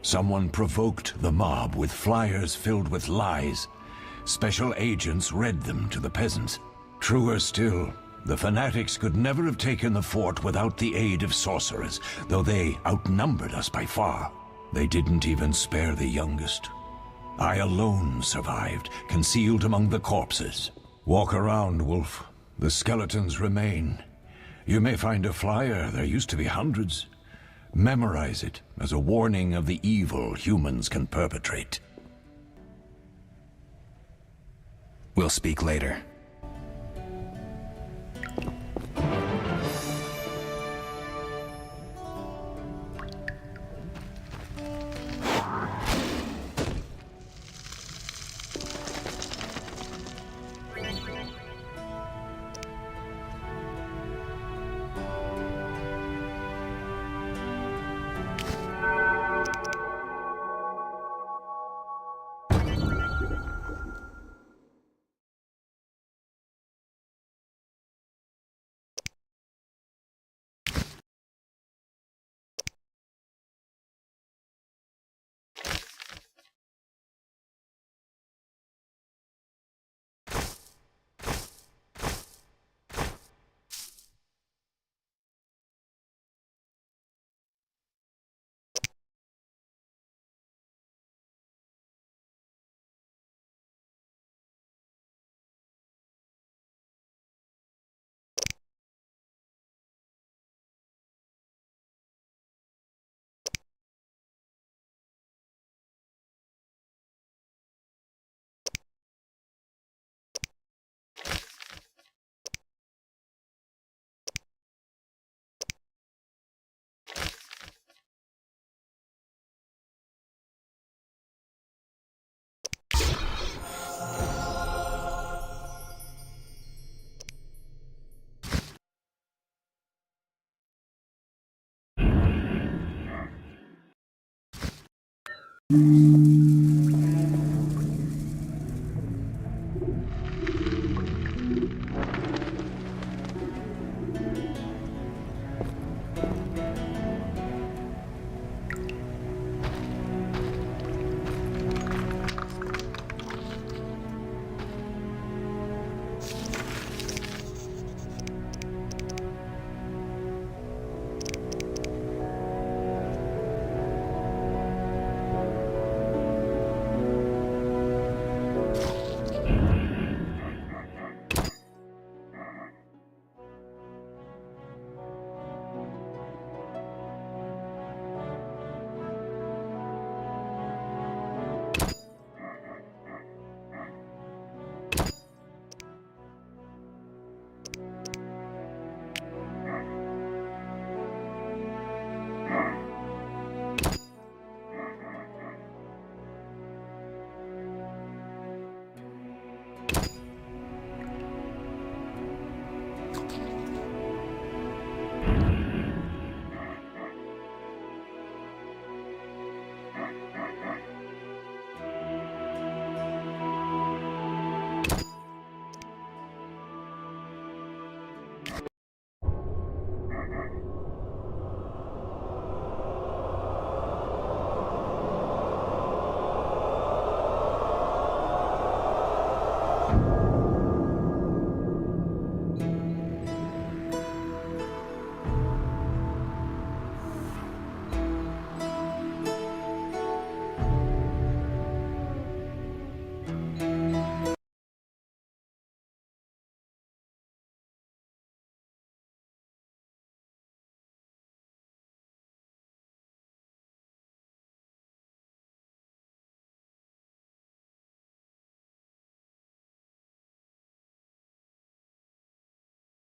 [SPEAKER 5] Someone provoked the mob with flyers filled with lies. Special agents read them to the peasants. Truer still, the fanatics could never have taken the fort without the aid of sorcerers, though they outnumbered us by far. They didn't even spare the youngest. I alone survived, concealed among the corpses. Walk around, Wolf. The skeletons remain. You may find a flyer, there used to be hundreds. Memorize it as a warning of the evil humans can perpetrate.
[SPEAKER 3] We'll speak later.